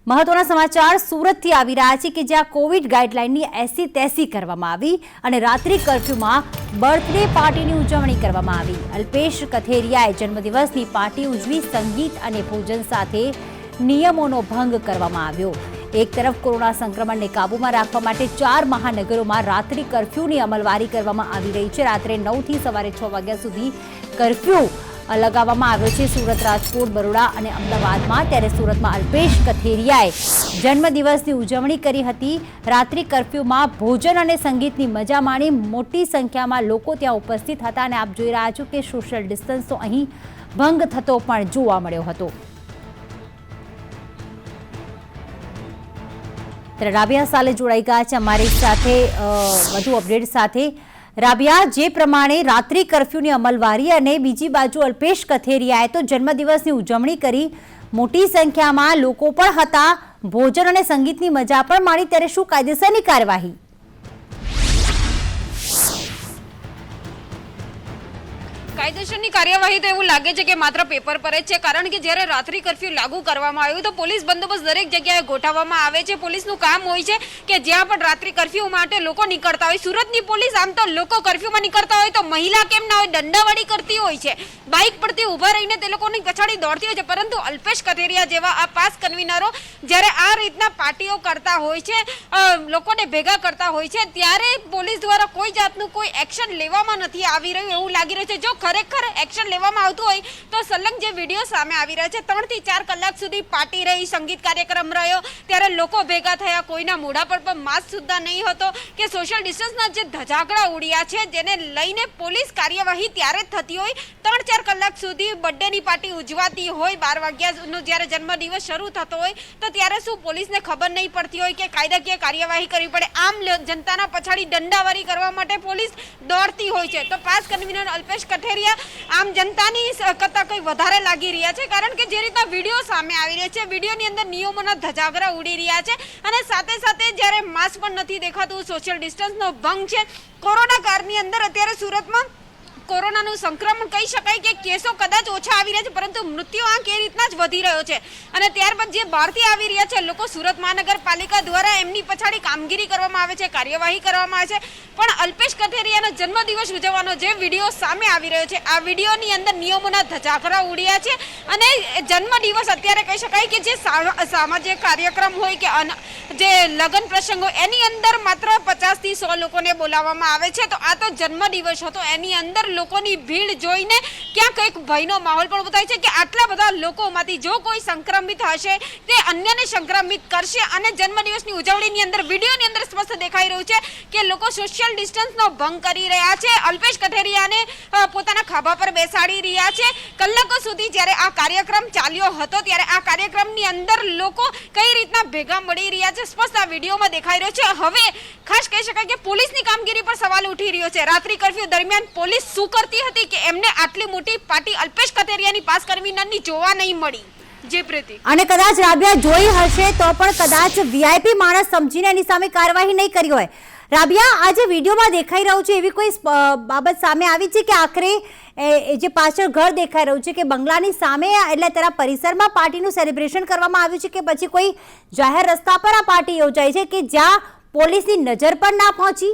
મહત્વના સમાચાર સુરતથી આવી રહ્યા છે કે જ્યાં કોવિડ ગાઈડલાઈનની એસી તેસી કરવામાં આવી અને રાત્રિ કર્ફ્યુમાં બર્થડે પાર્ટીની ઉજવણી કરવામાં આવી। અલ્પેશ કથેરિયાએ જન્મદિવસની પાર્ટી ઉજવી, સંગીત અને ભોજન સાથે નિયમોનો ભંગ કરવામાં આવ્યો। એક તરફ કોરોના સંક્રમણને કાબૂમાં રાખવા માટે 4 મહાનગરોમાં રાત્રિ કર્ફ્યુની અમલવારી કરવામાં આવી રહી છે। રાત્રે 9 થી સવારે 6 વાગ્યા સુધી કર્ફ્યુ लगावવામાં આવ્યો છે। સુરત, રાજકોટ, બરોડા અને અમદાવાદમાં ત્યારે સુરતમાં અલ્પેશ કથેરિયાએ જન્મદિવસની ઉજવણી કરી હતી। રાત્રિ કર્ફ્યુમાં ભોજન અને સંગીતની મજા માણી, મોટી સંખ્યામાં લોકો ત્યાં ઉપસ્થિત હતા અને આપ જોઈ રહ્યા છો કે સોશિયલ ડિસ્ટન્સ તો અહીં ભંગ થતો પણ જોવા મળ્યો હતો। ત્યારે રાબિયા સાલે જોડાઈ ગયા છે અમારી સાથે વધુ અપડેટ સાથે। રાબિયા, જે પ્રમાણે રાત્રિ કર્ફ્યુની અમલવારી અને બીજી બાજુ અલ્પેશ કથેરિયાએ તો જન્મદિવસની ઉજવણી કરી, મોટી સંખ્યામાં લોકો પણ હતા, ભોજન અને સંગીતની મજા પણ માણી, ત્યારે શું કાયદેસરની કાર્યવાહી? કાયદેસરની કાર્યવાહી તો એવું લાગે છે કે માત્ર પેપર પર જ છે, કારણ કે જ્યારે રાત્રિ કર્ફ્યુ લાગુ કરવામાં આવ્યું તો પોલીસ બંદોબસ્ત દરેક જગ્યાએ ગોઠવવામાં આવે છે। પોલીસનું કામ હોય છે કે જ્યાં પણ રાત્રિ કર્ફ્યુ માટે લોકો નીકળતા હોય, સુરતની પોલીસ આમ તો લોકો કર્ફ્યુમાં નીકળતા હોય તો મહિલા કેમ ના હોય, દંડાવાળી કરતી હોય છે, બાઇક પરથી ઊભા રહીને તે લોકોની પછાડી દોડતી હોય છે, પરંતુ અલ્પેશ કથેરિયા જેવા આ પાસ કન્વીનરો જ્યારે આ રીતના પાર્ટીઓ કરતા હોય છે, લોકોને ભેગા કરતા હોય છે, ત્યારે પોલીસ દ્વારા કોઈ જાતનું કોઈ એક્શન લેવામાં નથી આવી રહ્યું એવું લાગી રહ્યું છે। જો ખરેખર એક્શન લેવામાં આવતું હોય તો સલંગ જે વિડીયો સામે આવી રહ્યા છે, 3 થી 4 કલાક સુધી પાર્ટી રહી, સંગીત કાર્યક્રમ રહ્યો, ત્યારે લોકો ભેગા થયા, કોઈના મોઢા પર પણ માસ્ક સુદ્ધા નહીં હતો કે સોશિયલ ડિસ્ટન્સના જે ધજાગડા ઉડ્યા છે જેને લઈને પોલીસ કાર્યવાહી ત્યારે જ થતી હોય। 3-4 કલાક સુધી બર્થડેની પાર્ટી ઉજવાતી હોય, 12 વાગ્યાનો જ્યારે જન્મદિવસ શરૂ થતો હોય તો ત્યારે શું પોલીસને ખબર નહીં પડતી હોય કે કાયદાકીય કાર્યવાહી કરવી પડે? આમ જનતાના પછાડી દંડાવારી કરવા માટે પોલીસ દોડતી હોય છે। તો પાસ કન્વીનર અલ્પેશ કથેરિયા આમ જનતાની કરતા કંઈ વધારે લાગી રહ્યા છે, કારણ કે જે રીતના વિડીયો સામે આવી રહ્યા છે, વિડીયોની અંદર નિયમોના ધજાગરા ઉડી રહ્યા છે અને સાથે સાથે જ્યારે માસ્ક પણ નથી દેખાતું, સોશિયલ ડિસ્ટન્સનો ભંગ છે। કોરોના કાળની અંદર અત્યારે સુરતમાં કોરોનાનું સંક્રમણ કહી શકાય કે કેસો કદાચ ઓછા આવી રહ્યા છે, પરંતુ મૃત્યુ આંક એ રીતના જ વધી રહ્યો છે અને ત્યારબાદ જે બહારથી આવી રહ્યા છે લોકો, સુરત મહાનગરપાલિકા દ્વારા એમની પછાડી કામગીરી કરવામાં આવે છે, કાર્યવાહી કરવામાં આવે છે, પણ અલ્પેશ કથેરિયાનો જન્મદિવસ ઉજવવાનો જે વિડીયો સામે આવી રહ્યો છે, આ વિડીયોની અંદર નિયમોના ધજાગરા ઉડ્યા છે અને જન્મદિવસ અત્યારે કહી શકાય કે જે સામાજિક કાર્યક્રમ હોય કે જે લગ્ન પ્રસંગ હોય એની અંદર માત્ર 50 થી 100 લોકોને બોલાવવામાં આવે છે। તો આ તો જન્મદિવસ હતો, એની અંદર લોકોની ભીડ જોઈને ક્યાંક એક ભયનો માહોલ પણ ઉભો થાય છે કે આટલા બધા લોકોમાંથી જો કોઈ સંક્રમિત હશે તે અન્યને સંક્રમિત કરશે અને જન્મદિવસની ઉજવણીની અંદર વિડીયોની અંદર સ્પષ્ટ દેખાઈ રહ્યું છે કે લોકો સોશિયલ ડિસ્ટન્સનો ભંગ કરી રહ્યા છે, અલ્પેશ કથેરિયાને પોતાના ખાભા પર બેસાડી રહ્યા છે। કલાકો સુધી જ્યારે આ કાર્યક્રમ ચાલ્યો હતો ત્યારે આ કાર્યક્રમની અંદર લોકો કઈ રીતના ભેગા મળી રહ્યા છે સ્પષ્ટ આ વિડીયોમાં દેખાઈ રહ્યો છે। હવે ખાસ કહી શકાય કે પોલીસની કામગીરી પર સવાલ ઉઠી રહ્યો છે। રાત્રિ કર્ફ્યુ દરમિયાન પોલીસ શું કરતી હતી કે એમને આટલી મોટી પાર્ટી અલ્પેશ કથેરિયાની પાસ કન્વીનરની જોવા નહીં મળી? જે પ્રીતિ અને કદાચ રાબિયા જોઈ હશે તો પણ કદાચ વીઆઈપી માણસ સમજીને એની સામે કાર્યવાહી નહીં કરી હોય। રાબિયા, આ જે વિડીયોમાં દેખાઈ રહ્યું છે એવી કોઈ બાબત સામે આવી છે કે આખરે જે પાછળ ઘર દેખાઈ રહ્યું છે કે બંગલાની સામે એટલે તેના પરિસરમાં પાર્ટીનું સેલિબ્રેશન કરવામાં આવ્યું છે કે પછી કોઈ જાહેર રસ્તા પર આ પાર્ટી યોજાઈ છે કે જ્યાં પોલીસની નજર પણ ના પહોંચી?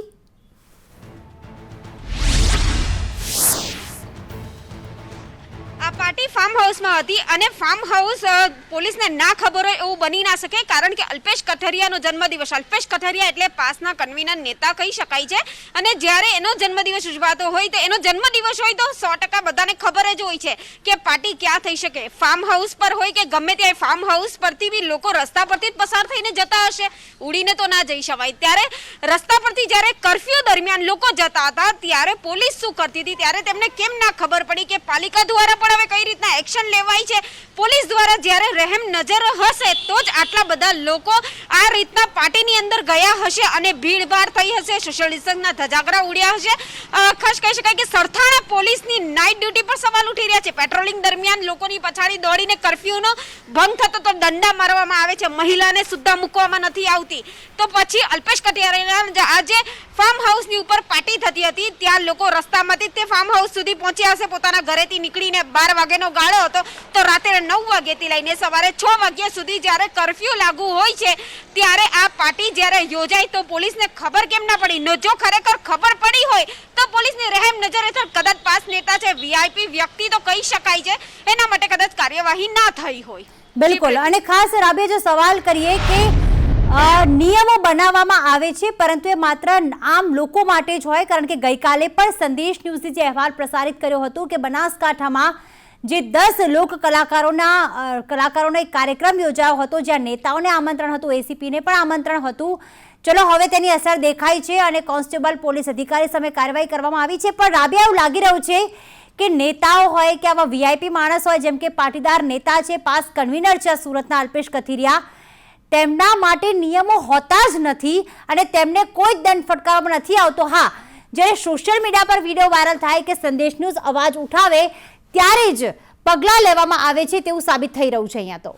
આ પાર્ટી ફાર્મ હાઉસમાં હતી અને ફાર્મ હાઉસ પોલીસને ના ખબર હોય એવું બની ના શકે, કારણ કે અલ્પેશ કથેરિયાનો જન્મદિવસ, અલ્પેશ કથેરિયા એટલે પાસના કન્વીનર નેતા કહી શકાય છે અને જ્યારે એનો જન્મદિવસ ઉજવાતો હોય તો એનો જન્મદિવસ હોય તો 100% બધાને ખબર જ હોય છે કે પાર્ટી ક્યાં થઈ શકે, ફાર્મ હાઉસ પર હોય કે ગમે ત્યાં। ફાર્મ હાઉસ પરથી બી લોકો રસ્તા પરથી જ પસાર થઈને જતા હશે, ઉડીને તો ના જઈ શકાય। ત્યારે રસ્તા પરથી જ્યારે કર્ફ્યુ દરમિયાન લોકો જતા હતા ત્યારે પોલીસ શું કરતી હતી, ત્યારે તેમને કેમ ના ખબર પડી કે પાલિકા દ્વારા પણ હવે કઈ રીતના એક્શન લેવાય છે, પોલીસ દ્વારા જ્યારે રહેમ નજર હશે તો જ આટલા બધા લોકો આ રીતના પાર્ટીની અંદર ગયા હશે અને ભીડભાડ થઈ હશે, સોશિયલ ડિસ્ટન્સના ધજાગરા ઉડ્યા હશે। ખાસ કહી શકાય કે સરથાણા પોલીસની નાઇટ ડ્યુટી પર સવાલ ઉઠી રહ્યા છે। પેટ્રોલિંગ દરમિયાન લોકોની પછાડી દોડીને કર્ફ્યુનો ભંગ થતો તો દંડા મારવામાં આવે છે, મહિલાને સુદ્ધા મૂકવામાં નથી આવતી। તો પછી અલ્પેશ કથેરિયાના આજે ફાર્મ હાઉસની ઉપર પાર્ટી થતી હતી ત્યાં લોકો રસ્તામાંથી તે ફાર્મ હાઉસ સુધી પહોંચ્યા હશે, પોતાના ઘરેથી નીકળીને 12 વાગ્યાનો ગાળો હતો તો રાત્રે 9 વાગ્યાથી લઈને સવારે 6 વાગ્યા સુધી જ્યારે કર્ફ્યુ કર્ફ્યુ લાગુ હોય છે ત્યારે આ પાર્ટી જ્યારે યોજાય તો પોલીસને ખબર કેમ ના પડી? જો ખરેખર ખબર પડી હોય તો પોલીસની રહેમ નજર હેઠળ કદાચ પાસ નેતા છે, વીઆઈપી વ્યક્તિ તો કહી શકાય છે, એના માટે કદાચ કાર્યવાહી ના થઈ હોય. બિલકુલ. અને ખાસ રાબિયા, જો સવાલ કરીએ કે નિયમો બનાવવામાં આવે છે પરંતુ એ માત્ર આમ લોકો માટે જ હોય, કારણ કે ગઈકાલે પણ સંદેશ ન્યૂઝે જે અહેવાલ પ્રસારિત કર્યો હતો કે બનાસકાંઠામાં જે 10 લોક કલાકારોનો એક કાર્યક્રમ યોજાયો હતો જ્યાં નેતાઓને આમંત્રણ હતું, એસીપીને પણ આમંત્રણ હતું. ચલો, હવે તેની અસર દેખાય છે અને કોન્સ્ટેબલ પોલીસ અધિકારી સામે કાર્યવાહી કરવામાં આવી છે. પણ રાબિયા, એવું લાગી રહ્યું છે કે નેતાઓ હોય કે આવા વીઆઈપી માણસ હોય, જેમ કે પાટીદાર નેતા છે, પાસ કન્વીનર છે સુરતના અલ્પેશ કથિરિયા, તેમના માટે નિયમો હોતા જ નથી અને તેમને કોઈ દંડ ફટકારવામાં નથી આવતો. હા, જ્યારે સોશિયલ મીડિયા પર વિડીયો વાયરલ થાય કે સંદેશ ન્યૂઝ અવાજ ઉઠાવે ત્યારે જ પગલાં લેવામાં આવે છે તેવું સાબિત થઈ રહ્યું છે અહીંયા તો.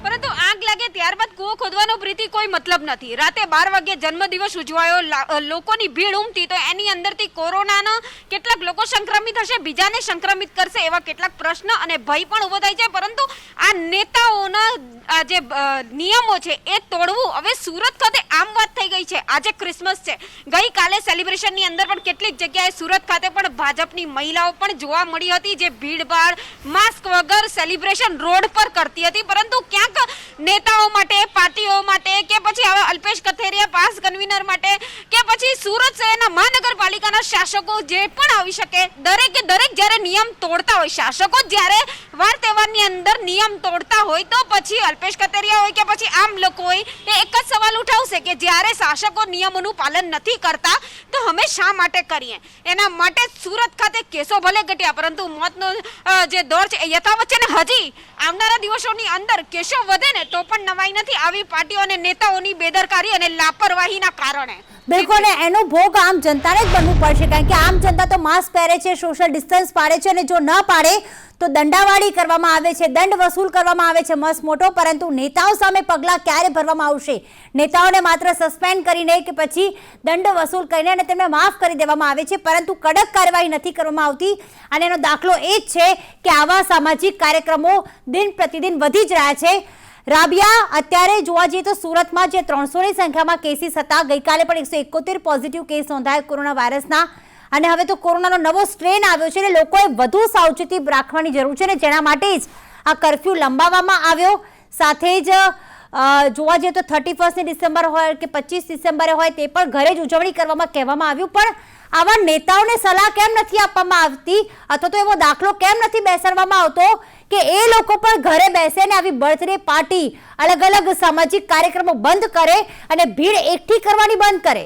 પરંતુ આગ લાગે ત્યારબાદ કૂવો ખોદવાનો પ્રીતિ કોઈ મતલબ નથી. રાતે 12 વાગે જન્મદિવસ ઉજવાયો, લોકોની ભીડ ઉમટી, તો એની અંદરથી કોરોનાના કેટલાક લોકો સંક્રમિત હશે, બીજાને સંક્રમિત કરશે, એવા કેટલાક પ્રશ્ન અને ભય પણ ઊભો થાય છે. પરંતુ આ નેતાઓના જે નિયમો છે એ તોડવું હવે સુરત ખાતે આમ વાત થઈ ગઈ છે. આજે ક્રિસમસ છે, ગઈકાલે સેલિબ્રેશનની અંદર પણ કેટલીક જગ્યાએ સુરત ખાતે પણ ભાજપની મહિલાઓ પણ જોવા મળી હતી, જે ભીડભાડ માસ્ક વગર સેલિબ્રેશન રોડ પર કરતી હતી. પરંતુ ક્યાંક નેતાઓ માટે, પાર્ટીઓ માટે, કે પછી હવે અલ્પેશ કથિરિયા પાસ કન્વીનર માટે, કે પછી સુરત શહેરના મહાનગરપાલિકાના શાસકો જે પણ આવી શકે, દરેકે દરેક જ્યારે નિયમ તોડતા હોય, શાસકો જ્યારે વાર તહેવારની અંદર નિયમ તોડતા હોય, તો પછી અલ્પેશ કથિરિયા હોય કે પછી આમ લોકો હોય, એ એક જ સવાલ ઉઠાવશે કે જ્યારે શાસકો નિયમોનું પાલન નથી કરતા તો અમે શા માટે કરીએ? એના માટે સુરત ખાતે કેસો ભલે ઘટ્યા પરંતુ મોતનો જે દોર છે એ યથાવત છે ને હજી આવનારા દિવસોની અંદર કેસો વધે ને તો પણ નવાઈ નથી, આવી પાર્ટીઓ અને નેતાઓની બેદરકારી અને લાપરવાહીના કારણે. બિલકુલ, ને એનો ભોગ આમ જનતાને જ બનવું પડશે, કારણ કે આમ જનતા તો માસ્ક પહેરે છે, સોશિયલ ડિસ્ટન્સ પાડે છે અને જો ન પાડે તો દંડાવાળી કરવામાં આવે છે, દંડ વસૂલ કરવામાં આવે છે મસ્ત મોટો. પરંતુ નેતાઓ સામે પગલાં ક્યારે ભરવામાં આવશે? નેતાઓને માત્ર સસ્પેન્ડ કરીને કે પછી દંડ વસૂલ કરીને અને તેમને માફ કરી દેવામાં આવે છે, પરંતુ કડક કાર્યવાહી નથી કરવામાં આવતી. અને એનો દાખલો એ જ છે કે આવા સામાજિક કાર્યક્રમો દિન પ્રતિદિન વધી જ રહ્યા છે. રાબિયા, અત્યારે જોવા જઈએ તો સુરતમાં જે 300ની સંખ્યામાં કેસીસ હતા, ગઈકાલે પણ 171 પોઝિટિવ કેસ નોંધાયા કોરોના વાયરસના, અને હવે તો કોરોનાનો નવો સ્ટ્રેન આવ્યો છે અને લોકોએ વધુ સાવચેતી રાખવાની જરૂર છે ને જેના માટે જ આ કર્ફ્યુ લંબાવવામાં આવ્યો. સાથે જ જોવા જઈએ તો 31 ડિસેમ્બર હોય કે 25 ડિસેમ્બરે હોય તે પણ ઘરે જ ઉજવણી કરવામાં કહેવામાં આવ્યું. પણ આવા નેતાઓને સલાહ કેમ નથી આપવામાં આવતી, અથવા તો એવો દાખલો કેમ નથી બેસાડવામાં આવતો કે એ લોકો પણ ઘરે બેસે ને આવી બર્થડે પાર્ટી, અલગ અલગ સામાજિક કાર્યક્રમો બંધ કરે અને ભીડ એકઠી કરવાની બંધ કરે?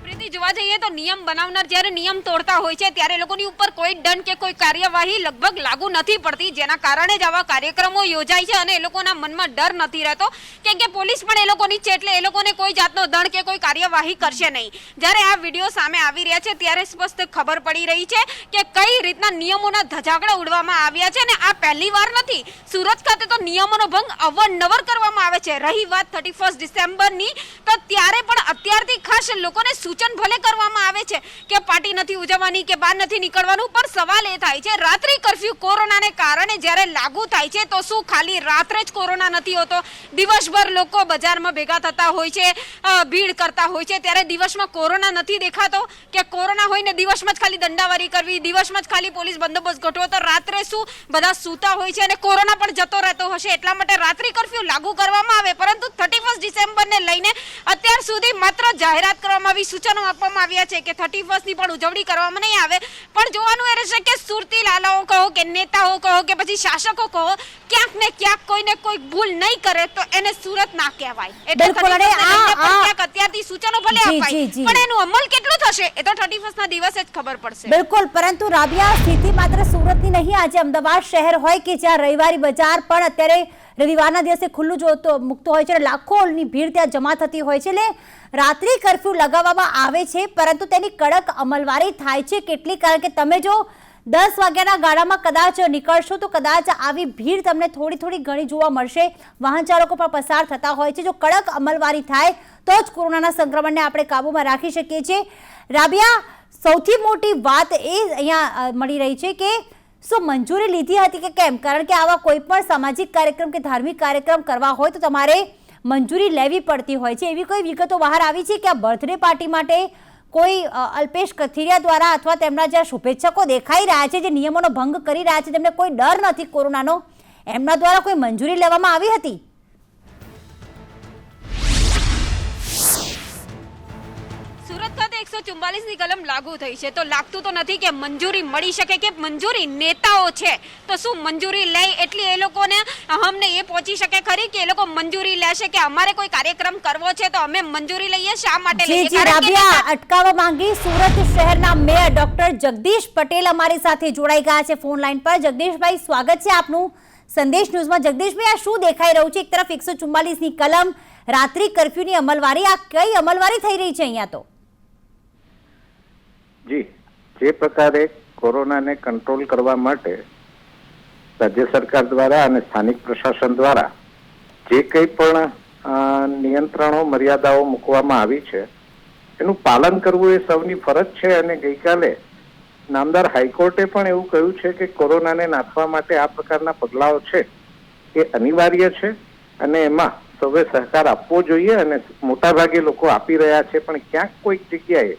પ્રીતિ, જોવા જઈએ તો નિયમ બનાવનાર જ્યારે નિયમ તોડતા હોય છે ત્યારે લોકોની ઉપર કોઈ દંડ કે કોઈ કાર્યવાહી લગભગ લાગુ નથી પડતી, જેના કારણે જ આવા કાર્યક્રમો યોજાય છે અને એ લોકોના મનમાં ડર નથી રહેતો કે પોલીસ પણ એ લોકોની છે, એટલે એ લોકોને કોઈ જાતનો દંડ કે કોઈ કાર્યવાહી કરશે નહીં. જ્યારે આ વિડીયો સામે આવી રહ્યા છે ત્યારે સ્પષ્ટ ખબર પડી રહી છે કે કઈ રીતના નિયમોના ધજાગડા ઉડવામાં આવ્યા છે. અને આ પહેલી વાર નથી, સુરત ખાતે તો નિયમોનો ભંગ અવારનવાર કરવામાં આવે છે. રહી વાત 31 ડિસેમ્બરની, તો ત્યારે પણ અત્યારથી ખાસ લોકોને સૂચન ભલે કરવામાં આવે છે કે પાર્ટી નથી ઉજવવાની કે બહાર નથી નીકળવાનું, પણ સવાલ એ થાય છે રાત્રિ કર્ફ્યુ કોરોનાને કારણે જ્યારે લાગુ થાય છે તો શું ખાલી રાત્રે જ કોરોના નથી હોતો? દિવસભર લોકો બજારમાં ભેગા થતા હોય છે, ભીડ કરતા હોય છે, ત્યારે દિવસમાં કોરોના નથી દેખાતો? કે કોરોના હોય ને દિવસમાં જ ખાલી દંડાવારી કરવી, દિવસમાં જ ખાલી પોલીસ બંદોબસ્ત ગોઠવો, તો રાત્રે શું બધા સૂતા હોય છે અને કોરોના પણ જતો રહેતો હશે? એટલા માટે રાત્રિ કર્ફ્યુ લાગુ કરવામાં આવે. પરંતુ 31 ડિસેમ્બરને લઈને અત્યાર સુધી માત્ર જાહેરાત કરવામાં આવી, સૂચનો આપવામાં આવ્યા છે કે 31 ની પણ ઉજવણી કરવામાં નહીં આવે. પણ જોવાનું એ રહેશે કે સુરતી લાલાઓ કહો કે નેતાઓ કહો કે પછી શાસકો કહો, ક્યાંક ને ક્યાંક કોઈને કોઈ ભૂલ નહીં કરે તો એને સુરત ના કહેવાય. એટલે ક્યાંક અત્યારથી સૂચનો ભલે અપાય પણ એનું અમલ કેટલું થશે એ તો 31 ના દિવસે જ ખબર પડશે. બિલકુલ. પરંતુ રાબિયા, સ્થિતિ માત્ર સુરતની નહીં, આજે અમદાવાદ શહેર હોય કે જ્યાં રવિવારી બજાર પણ અત્યારે રવિવારના દિવસે ખુલ્લું મૂકતો હોય છે, લાખોની ભીડ ત્યાં જમા થતી હોય છે. એટલે રાત્રિ કર્ફ્યુ લગાવવામાં આવે છે પરંતુ તેની કડક અમલવારી થાય છે કેટલી? કારણ કે તમે જો 10 વાગ્યાના ગાળામાં કદાચ નીકળશો તો કદાચ આવી ભીડ તમને થોડી ઘણી જોવા મળશે. વાહન ચાલકો પણ પસાર થતા હોય છે. જો કડક અમલવારી થાય તો જ કોરોનાના સંક્રમણને આપણે કાબૂમાં રાખી શકીએ છીએ. રાબિયા, સૌથી મોટી વાત એ અહીંયા મળી રહી છે કે શું મંજૂરી લીધી હતી કે કેમ? કારણ કે આવા કોઈ પણ સામાજિક કાર્યક્રમ કે ધાર્મિક કાર્યક્રમ કરવા હોય તો તમારે મંજૂરી લેવી પડતી હોય છે. એવી કોઈ વિગતો બહાર આવી છે કે આ બર્થડે પાર્ટી માટે કોઈ અલ્પેશ કથિરિયા દ્વારા અથવા તેમના જે શુભેચ્છકો દેખાઈ રહ્યા છે, જે નિયમોનો ભંગ કરી રહ્યા છે, તેમને કોઈ ડર નથી કોરોનાનો, એમના દ્વારા કોઈ મંજૂરી લેવામાં આવી હતી? સુરત ખાતે 144ની કલમ લાગુ થઈ છે, તો લાગતું તો નથી કે મંજૂરી મળી શકે, કે મંજૂરી નેતાઓ છે તો શું મંજૂરી લે એટલી એ લોકોને અમને એ પહોંચી શકે ખરી કે એ લોકો મંજૂરી લેશે કે અમારે કોઈ કાર્યક્રમ કરવો છે તો અમે મંજૂરી લઈએ? શા માટે લઈએ? કારણ કે અટકાવવા માંગી સુરત શહેરના મેયર ડોક્ટર જગદીશ પટેલ અમારી સાથે જોડાઈ ગયા છે ફોન લાઈન પર. જગદીશભાઈ, સ્વાગત છે આપનું સંદેશ ન્યૂઝમાં. જગદીશભાઈ, આ શું દેખાઈ રહ્યું છે? એક તરફ 144ની કલમ, રાત્રિ કર્ફ્યુની અમલવારી, આ કઈ અમલવારી થઈ રહી છે અહીંયા? તો જી, જે પ્રકારે કોરોનાને કંટ્રોલ કરવા માટે રાજ્ય સરકાર દ્વારા અને સ્થાનિક પ્રશાસન દ્વારા જે કંઈ પણ નિયંત્રણો મર્યાદાઓ મૂકવામાં આવી છે એનું પાલન કરવું એ સૌની ફરજ છે. અને ગઈકાલે નામદાર હાઈકોર્ટે પણ એવું કહ્યું છે કે કોરોનાને નાથવા માટે આ પ્રકારના પગલાઓ છે એ અનિવાર્ય છે અને એમાં સૌએ સહકાર આપવો જોઈએ. અને મોટાભાગે લોકો આપી રહ્યા છે, પણ ક્યાંક કોઈક જગ્યાએ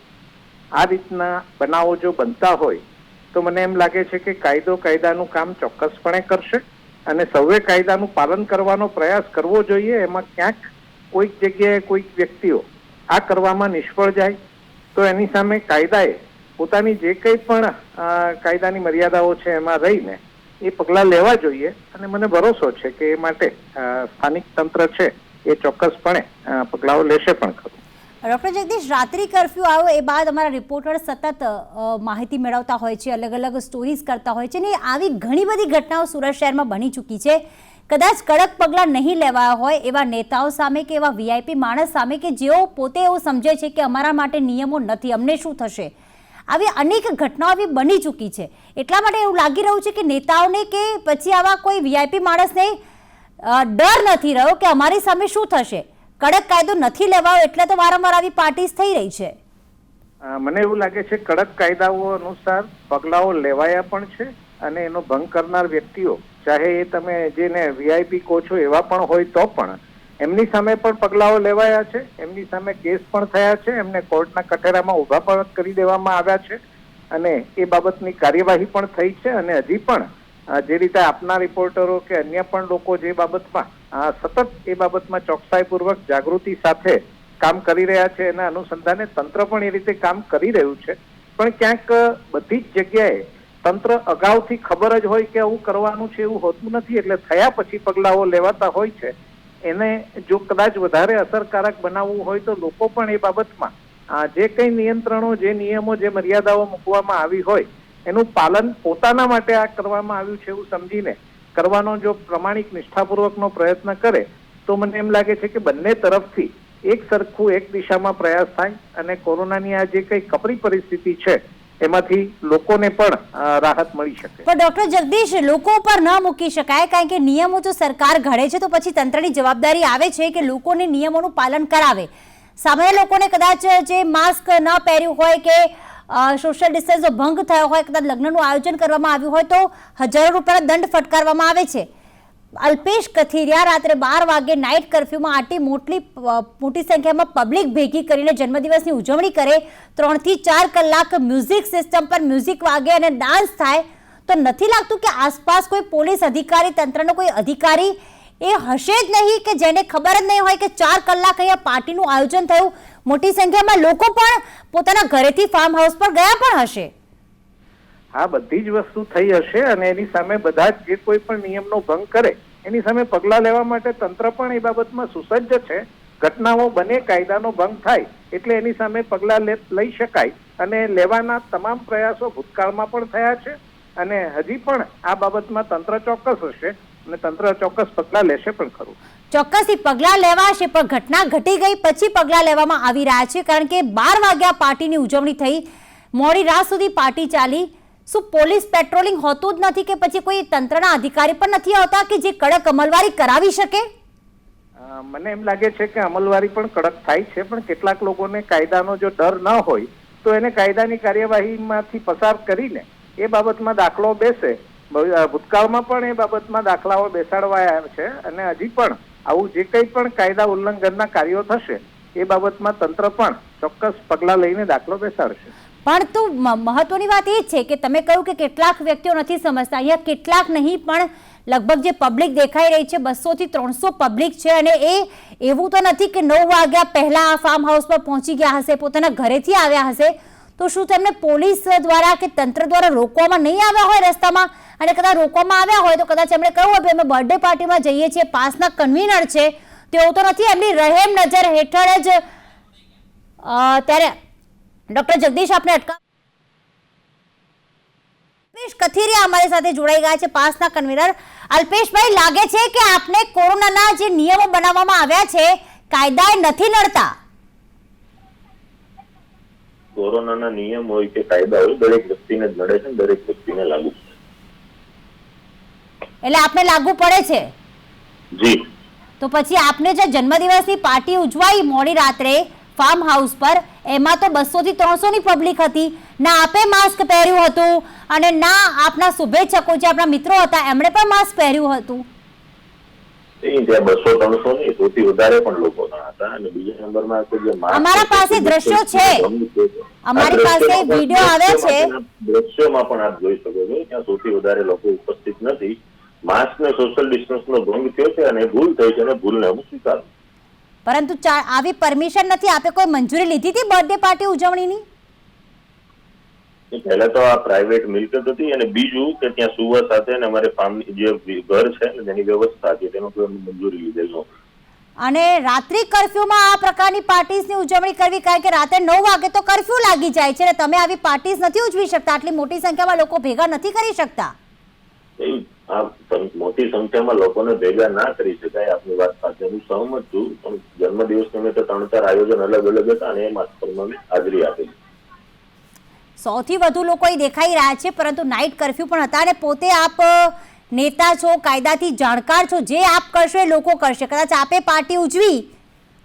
આ રીતના બનાવો જો બનતા હોય તો મને એમ લાગે છે કે કાયદાનું કામ ચોક્કસપણે કરશે અને સૌએ કાયદાનું પાલન કરવાનો પ્રયાસ કરવો જોઈએ. એમાં ક્યાંક કોઈક જગ્યાએ કોઈક વ્યક્તિઓ આ કરવામાં નિષ્ફળ જાય તો એની સામે કાયદાએ પોતાની જે કંઈ પણ કાયદાની મર્યાદાઓ છે એમાં રહીને એ પગલાં લેવા જોઈએ. અને મને ભરોસો છે કે એ માટે સ્થાનિક તંત્ર છે એ ચોક્કસપણે પગલાઓ લેશે પણ ખરું. ડોક્ટર જગદીશ, રાત્રિ કર્ફ્યુ આવ્યો એ બાદ અમારા રિપોર્ટર સતત માહિતી મેળવતા હોય છે, અલગ અલગ સ્ટોરીઝ કરતા હોય છે, ને આવી ઘણી બધી ઘટનાઓ સુરત શહેરમાં બની ચૂકી છે. કદાચ કડક પગલાં નહીં લેવાયા હોય એવા નેતાઓ સામે કે એવા વીઆઈપી માણસ સામે કે જેઓ પોતે એવું સમજે છે કે અમારા માટે નિયમો નથી, અમને શું થશે, આવી અનેક ઘટનાઓ આવી બની ચૂકી છે. એટલા માટે એવું લાગી રહ્યું છે કે નેતાઓને કે પછી આવા કોઈ વીઆઈપી માણસને ડર નથી રહ્યો કે અમારી સામે શું થશે. કડક કાયદો નથી લેવાયો એટલે તો વારંવાર આવી પાર્ટીઝ થઈ રહી છે. મને એવું લાગે છે કડક કાયદાઓ અનુસાર પગલાઓ લેવાયા પણ છે અને એનો ભંગ કરનાર વ્યક્તિઓ, ચાહે એ તમે જેને વીઆઈપી કહો છો એવા પણ હોય તો પણ એમની સામે પણ પગલાઓ લેવાયા છે. એમની સામે કેસ પણ થયા છે, એમને કોર્ટના કઠેરામાં ઉભા પણ કરી દેવામાં આવ્યા છે અને એ બાબતની કાર્યવાહી પણ થઈ છે. અને હજી પણ જે રીતે આપના રિપોર્ટરો કે અન્ય પણ લોકો જે બાબતમાં સતત એ બાબતમાં ચોકસાઈપૂર્વક જાગૃતિ સાથે કામ કરી રહ્યા છે, એના અનુસંધાને તંત્ર પણ એ રીતે કામ કરી રહ્યું છે. પણ ક્યાંક બધી જ જગ્યાએ તંત્ર અગાઉથી ખબર જ હોય કે આવું કરવાનું છે એવું હોતું નથી, એટલે થયા પછી પગલાઓ લેવાતા હોય છે. એને જો કદાચ વધારે અસરકારક બનાવવું હોય તો લોકો પણ એ બાબતમાં જે કંઈ નિયંત્રણો, જે નિયમો, જે મર્યાદાઓ મૂકવામાં આવી હોય એનું પાલન પોતાના માટે આ કરવામાં આવ્યું છે એવું સમજીને કરવાનો જો પ્રમાણિક નિષ્ઠાપૂર્વકનો પ્રયત્ન કરે તો મને એમ લાગે છે કે બંને તરફથી એક સરખું એક દિશામાં પ્રયાસ થાય અને કોરોનાની આ જે કંઈ કપરી પરિસ્થિતિ છે એમાંથી લોકોને પણ રાહત મળી શકે. પણ ડોક્ટર જગદીશ, લોકો પર ન મૂકી શકાય, કારણ કે નિયમો જો સરકાર ઘડે છે તો પછી તંત્રની જવાબદારી આવે છે કે લોકોને નિયમોનું પાલન કરાવે. સામાન્ય લોકોને કદાચ જે માસ્ક ન પહેર્યું હોય કે સોશિયલ ડિસ્ટન્સનો ભંગ થયો હોય, કદાચ લગ્નનું આયોજન કરવામાં આવ્યું હોય તો હજારો રૂપિયાનો દંડ ફટકારવામાં આવે છે. અલ્પેશ કથિરિયા રાત્રે 12 વાગે નાઇટ કર્ફ્યુમાં આટલી મોટી સંખ્યામાં પબ્લિક ભેગી કરીને જન્મદિવસની ઉજવણી કરે, 3 થી 4 કલાક મ્યુઝિક સિસ્ટમ પર મ્યુઝિક વાગે અને ડાન્સ થાય, તો નથી લાગતું કે આસપાસ કોઈ પોલીસ અધિકારી, તંત્રનો કોઈ અધિકારી એ હશે જ નહીં કે જેને ખબર જ નહીં હોય કે 4 કલાક અહીંયા પાર્ટીનું આયોજન થયું, મોટી સંખ્યામાં લોકો પણ પોતાના ઘરેથી ફાર્મ હાઉસ પર ગયા પણ હશે? આ બધી જ વસ્તુ થઈ હશે અને એની સામે બધા જ જે કોઈ પણ નિયમનો ભંગ કરે એની સામે પગલાં લેવા માટે તંત્ર પણ એ બાબતમાં સુસજ્જ છે. ઘટનાઓ બને, કાયદાનો ભંગ થાય એટલે એની સામે પગલાં લઈ શકાય અને લેવાના તમામ પ્રયાસો ભૂતકાળમાં પણ થયા છે અને હજી પણ આ બાબતમાં તંત્ર ચોક્કસ હશે અને તંત્ર ચોક્કસ પગલાં લેશે પણ ખરું. ચોક્કસથી પગલાં લેવાશે, પણ ઘટના ઘટી ગઈ પછી પગલાં લેવામાં આવી રહ્યા છે, કારણ કે 12 વાગ્યા પાર્ટીની ઉજવણી થઈ, મોડી રાત સુધી પાર્ટી ચાલી. શું પોલીસ પેટ્રોલિંગ હોતું જ નથી કે પછી કોઈ તંત્રના અધિકારી પણ નથી આવતા કે જે કડક અમલવારી કરાવી શકે? મને એમ લાગે છે કે અમલવારી પણ કડક થાય છે, પણ કેટલાક લોકોને કાયદાનો જો ડર ન હોય તો એને કાયદાની કાર્યવાહીમાંથી પસાર કરીને એ બાબતમાં દાખલો બેસે. ભૂતકાળમાં પણ એ બાબતમાં દાખલાઓ બેસાડવાયા છે અને હજી પણ આવું જે કંઈ પણ કાયદા ઉલ્લંઘનના કાર્યો થશે એ બાબતમાં તંત્ર પણ ચોક્કસ પગલાં લઈને દાખલો બેસાડશે. પણ તો મહત્વની વાત એ છે કે તમે કહ્યું કે કેટલાક વ્યક્તિઓ નથી સમજતા, અહીંયા કેટલાક નહીં પણ લગભગ જે પબ્લિક દેખાઈ રહી છે 200 થી 300 પબ્લિક છે અને એ એવું તો નથી કે 9 વાગ્યા પહેલા આ ફાર્મ હાઉસ પર પહોંચી ગયા હશે, પોતાના ઘરેથી આવ્યા હશે, તો શું તેમને પોલીસ દ્વારા કે તંત્ર દ્વારા રોકવામાં નહીં આવ્યા હોય રસ્તામાં? અને કદાચ રોકવામાં આવ્યા હોય તો કદાચ એમણે કહ્યું હોય અમે બર્થડે પાર્ટીમાં જઈએ છીએ, પાસના કન્વીનર છે, તેઓ તો નથી, એમની રહેમ નજર હેઠળ જ ત્યારે ડોક્ટર જગદીશ આપને અટકાવ. અલ્પેશ કથિરિયા અમારી સાથે જોડાઈ ગયા છે, પાસના કન્વીનર. અલ્પેશભાઈ, લાગે છે કે આપને કોરોનાના જે નિયમો બનાવવામાં આવ્યા છે કાયદાએ નથી નડતા? કોરોનાના નિયમ હોય કે કાયદા હોય દરેક વ્યક્તિને જ નડે છે, દરેક વ્યક્તિને લાગુ એટલે આપને લાગુ પડે છે? જી. તો પછી આપને જે જન્મદિવસની પાર્ટી ઉજવાઈ મોડી રાત્રે ફાર્મ હાઉસ પર, એમાં તો 200 થી 300 ની પબ્લિક હતી, ના આપે માસ્ક પહેર્યું હતું અને ના આપના શુભેચ્છકો જે આપણા મિત્રો હતા એમણે પણ માસ્ક પહેર્યું હતું. ત્યાં 200-300 નહીં, સૌથી વધારે પણ લોકો હતા. અને બીજા નંબરમાં અમારા પાસે દ્રશ્યો છે, અમારી પાસે વિડીયો આવ્યા છે, દ્રશ્યોમાં પણ આપ જોઈ શકો છો ત્યાં સૌથી વધારે લોકો ઉપસ્થિત નથી. માસ્ક ને સોશિયલ ડિસ્ટન્સનો ભંગ થયો છે અને ભૂલ થઈ છે અને ભૂલને હું સ્વીકારું. પરંતુ આવી પરમિશન નથી, આપે કોઈ મંજૂરી લીધી હતી બર્થડે પાર્ટી ઉજવણીની? પહેલા તો આ પ્રાઇવેટ મિલકત હતી અને બીજું કે ત્યાં સુવા સાથે અમારે ફાર્મની જે ઘર છે ને તેની વ્યવસ્થા હતી, તેનો કોઈ મંજૂરી લીધેલ નહોતી. અને રાત્રિ કર્ફ્યુમાં આ પ્રકારની પાર્ટીઝની ઉજવણી કરવી, કારણ કે રાત્રે 9 વાગે તો કર્ફ્યુ લાગી જાય છે અને તમે આવી પાર્ટીઝ નથી ઉજવી શકતા, આટલી મોટી સંખ્યામાં લોકો ભેગા નથી કરી શકતા. આ મોટી સંખ્યામાં લોકોને ભેગા ના કરી શકાય, આપની વાત સાથે હું સહમત છું, પણ જન્મદિવસ નિમિત્તે 3-4 આયોજન અલગ અલગ હતા અને એમાં હાજરી આપેલી. 100 થી વધુ લોકો અહીં દેખાઈ રહ્યા છે, પરંતુ નાઇટ કર્ફ્યુ પણ હતા અને પોતે આપ નેતા છો, કાયદાથી જાણકાર છો, જે આપ કરશો એ લોકો કરશે. કદાચ આપે પાર્ટી ઉજવી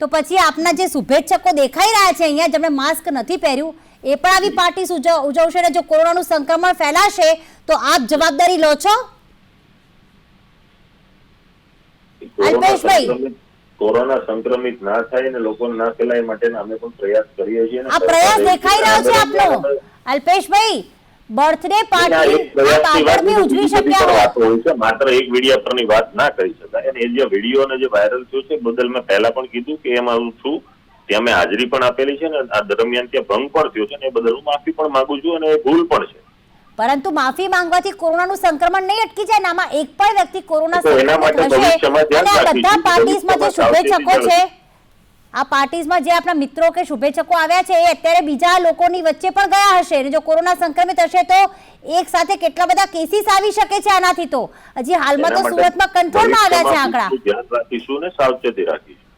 તો પછી આપના જે શુભેચ્છકો દેખાઈ રહ્યા છે અહીંયા જેમણે માસ્ક નથી પહેર્યું એ પણ આવી પાર્ટી ઉજવશે અને જો કોરોનાનું સંક્રમણ ફેલાશે તો આપ જવાબદારી લો છો? અલ્પેશભાઈ, કોરોના સંક્રમિત ના થાય અને લોકોને ના ફેલાય માટે અમે પણ પ્રયાસ કરીએ છીએ. આ પ્રયાસ દેખાઈ રહ્યો છે આપનો. અલ્પેશભાઈ, બર્થડે પાર્ટી આપ આગળ બી ઉજવી શક્યા હોય, માત્ર એક વિડીયો પરની વાત ના કરી શકાય. અને એ જે વિડીયો ને જે વાયરલ થયો છે બદલ મેં પહેલા પણ કીધું કે એમાં હું છું, ત્યાં મેં હાજરી પણ આપેલી છે ને આ દરમિયાન ત્યાં ભંગ પણ થયો છે ને એ બદલ હું માફી પણ માંગુ છું અને એ ભૂલ પણ છે. પરંતુ માફી માંગવાથી કોરોનાનું સંક્રમણ નહીં અટકી જાય. આમાં એક પણ વ્યક્તિ કોરોના સંક્રમિત થશે અને આ બધા પાર્ટીઝમાં જે શુભેચ્છકો છે, આ પાર્ટીઝમાં જે આપણા મિત્રો કે શુભેચ્છકો આવ્યા છે એ અત્યારે બીજા લોકોની વચ્ચે પણ ગયા હશે અને જો કોરોના સંક્રમિત હશે તો એક સાથે કેટલા બધા કેસીસ આવી શકે છે આનાથી. તો હજી હાલમાં તો સુરતમાં કંટ્રોલમાં આવ્યા છે આંકડા. ધ્યાન રાખીશું ને સાવચેતી રાખીશું.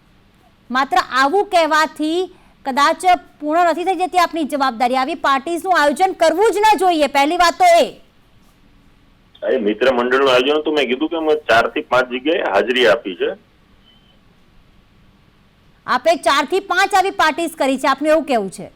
માત્ર આવું કહેવાથી કદાચ પૂર્ણ નથી થઈ જતી આપની જવાબદારી. આવી પાર્ટીઝનું આયોજન કરવું જ ન જોઈએ. પહેલી વાત તો એ મિત્ર મંડળનું આયોજન તો મેં કીધું કે અમે 4 થી 5 જગ્યાએ હાજરી આપી છે. આપણે 4 થી 5 આવી પાર્ટીઝ કરી છે, આપનું એવું કેવું છે?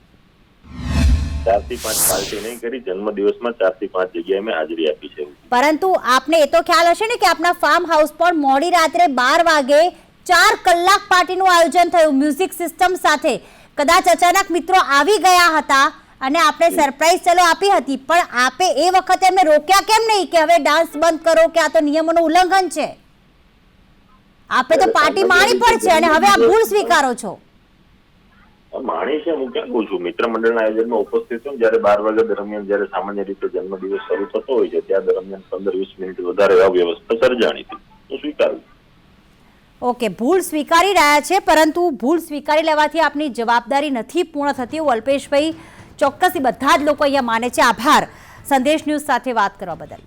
4 થી 5 પાર્ટી નહીં કરી, જન્મદિવસમાં 4 થી 5 જગ્યાએ મેં હાજરી આપી છે. પરંતુ આપને એ તો ખ્યાલ હશે ને કે આપના ફાર્મ હાઉસ પર મોડી રાત્રે 12 વાગે 4 કલાક પાર્ટીનું આયોજન થયું મ્યુઝિક સિસ્ટમ સાથે. કદાચ અચાનક મિત્રો આવી ગયા હતા અને આપણે સરપ્રાઈઝ ચલો આપી હતી, પણ આપે એ વખતે એમને રોક્યા કેમ નહીં કે હવે ડાન્સ બંધ કરો કે આ તો નિયમોનું ઉલ્લંઘન છે? આપે તો પાર્ટી માણી પણ છે અને હવે આ ભૂલ સ્વીકારો છો. માણી છે, હું ક્યાં કહું છું. મિત્ર મંડળના આયોજનમાં ઉપસ્થિત છું જયારે 12 વાગ્યા દરમિયાન જયારે સામાન્ય રીતે જન્મદિવસ શરૂ થતો હોય છે ત્યાં દરમિયાન 15-20 મિનિટ વધારે અવ્યવસ્થા સર્જાણી હતી, હું સ્વીકારું. ઓકે, ભૂલ સ્વીકારી રહ્યા છે, પરંતુ ભૂલ સ્વીકારી લેવાથી આપની જવાબદારી નથી પૂર્ણ થતી એવું અલ્પેશભાઈ ચોક્કસથી બધા જ લોકો અહીંયા માને છે. આભાર સંદેશ ન્યૂઝ સાથે વાત કરવા બદલ.